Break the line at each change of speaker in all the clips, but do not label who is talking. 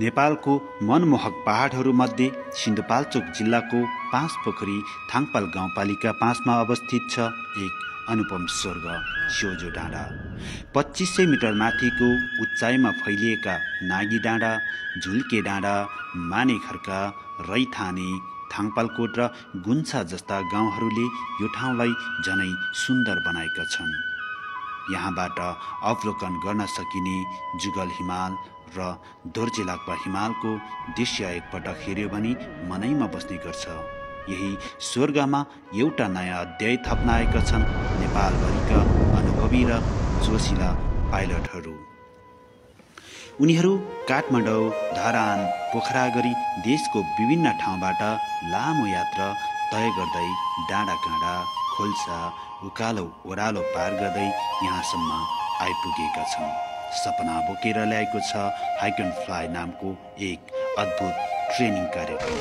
नेपालको मनमोहक पहाडहरूमध्ये सिन्धुपाल्चोक जिल्लाको पाँचपोखरी थाङपाल गाउँपालिका 5 मा अवस्थित छ एक अनुपम स्वर्ग स्योझो डाँडा। 2500 मिटर माथिको उचाइमा फैलिएका नागी डाँडा, झुल्के डाँडा, मानेखर्का, रैथाने, थाङपालकोट र गुन्छा जस्ता गाउँहरूले यो ठाउँलाई झनै सुन्दर बनाएका छन्। यहाँबाट अवलोकन गर्न सकिने जुगल हिमाल र दोर्जेलाक्पा हिमालको दृश्य एकपटक हेर्यो भने मनैमा बस्ने गर्छ। यही स्वर्गमा एउटा नयाँ अध्याय थप्न आएका छन् नेपालभरिका अनुभवी र जोसिला पाइलटहरू। उनीहरू काठमाडौँ, धरान, पोखरा गरी देशको विभिन्न ठाउँबाट लामो यात्रा तय गर्दै डाँडाकाँडा, खोल्सा, उकालो ओह्रालो पार गर्दै यहाँसम्म आइपुगेका छन्। सपना बोकेर ल्याएको छ हाइक एन्ड फ्लाइ नामको एक अद्भुत ट्रेनिङ कार्यक्रम।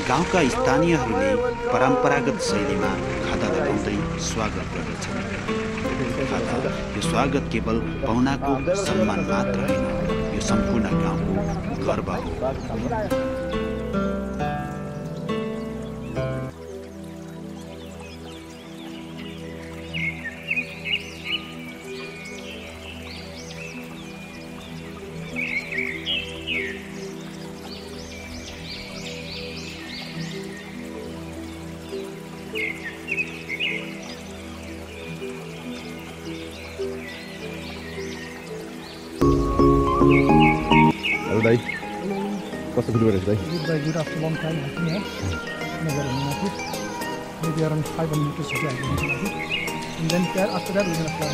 गाउँका स्थानीयहरूले परम्परागत शैलीमा खाता लगाउँदै स्वागत गर्दछन्। खाता यो स्वागत केवल पाहुनाको सम्मान मात्र होइन, यो सम्पूर्ण गाउँको गर्व हो।
Hello, Dai. What's the good day?
Good after a long time hiking here. Never maybe around 500 meters of hiking. And then after that we're gonna fly.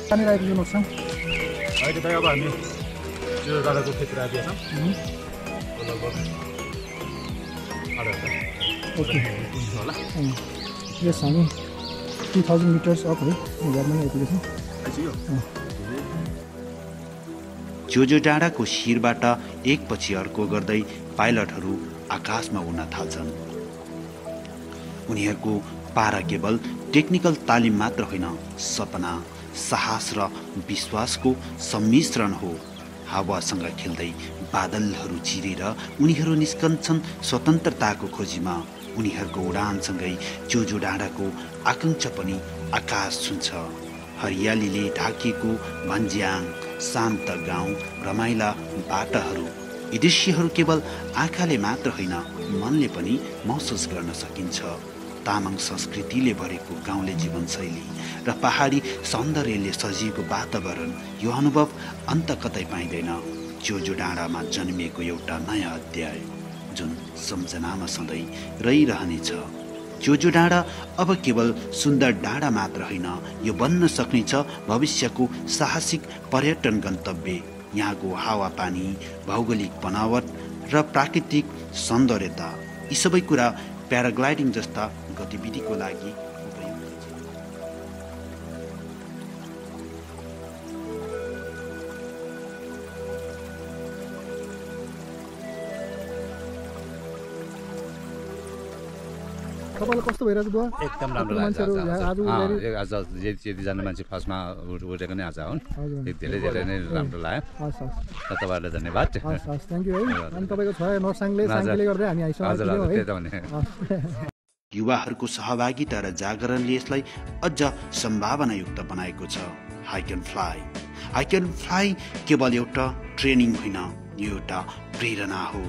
Can I ride you know some?
I can tell you about me. You're gonna go pick it up, yes?
Okay. Yes, I mean 2000 meters up, right?
जोजो डाँडाको शिरबाट एकपछि अर्को गर्दै पाइलटहरू आकाशमा उड्न थाल्छन्। उनीहरूको पारा केवल टेक्निकल तालिम मात्र होइन, सपना, साहस र विश्वासको सम्मिश्रण हो। हावासँग खेल्दै बादलहरू चिरेर उनीहरू निस्कन्छन् स्वतन्त्रताको खोजीमा। उनीहरूको उडानसँगै जोजो डाँडाको आकांक्षा पनि आकाश छुन्छ। हरियालीले ढाकिएको भन्ज्याङ, शान्त गाउँ, रमाइला बाटाहरू, यी दृश्यहरू केवल आँखाले मात्र होइन, मनले पनि महसुस गर्न सकिन्छ। तामाङ संस्कृतिले भरेको गाउँले जीवनशैली र पहाडी सौन्दर्यले सजिएको वातावरण, यो अनुभव अन्त कतै पाइँदैन। जोजो डाँडामा जन्मिएको एउटा नयाँ अध्याय जुन सम्झनामा सधैँ रहिरहनेछ। जोजो डाँडा अब केवल सुन्दर डाँडा मात्र होइन, यो बन्न सक्नेछ भविष्यको साहसिक पर्यटन गन्तव्य। यहाँको हावापानी, भौगोलिक बनावट र प्राकृतिक सौन्दर्यता, यी सबै कुरा प्याराग्लाइडिङ जस्ता गतिविधिको लागि
तपाईँलाई कस्तो भइरहेको बुवा?
एकदम राम्रो
मान्छेहरू
आज जतिजना मान्छे फर्स्टमा उठेको नै आज हुन्, धेरै नै राम्रो लाग्यो। तपाईँहरूलाई धन्यवाद।
थ्याङ्क यू है। अनि तपाईँको छोरा नर्साङले गर्दै हामी आइसक्यौँ।
युवाहरूको सहभागिता र जागरणले यसलाई अझ सम्भावनायुक्त बनाएको छ। Hike and fly. Hike and fly केवल एउटा ट्रेनिङ होइन, यो एउटा प्रेरणा हो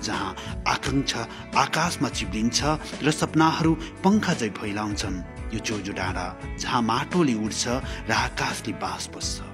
जहाँ आकांक्षा आकाशमा चिप्लिन्छ र सपनाहरू पंखा झै फैलाउँछन्। यो जोजो डाँडा जहाँ माटोले उड्छ र आकाशले बास बस्छ।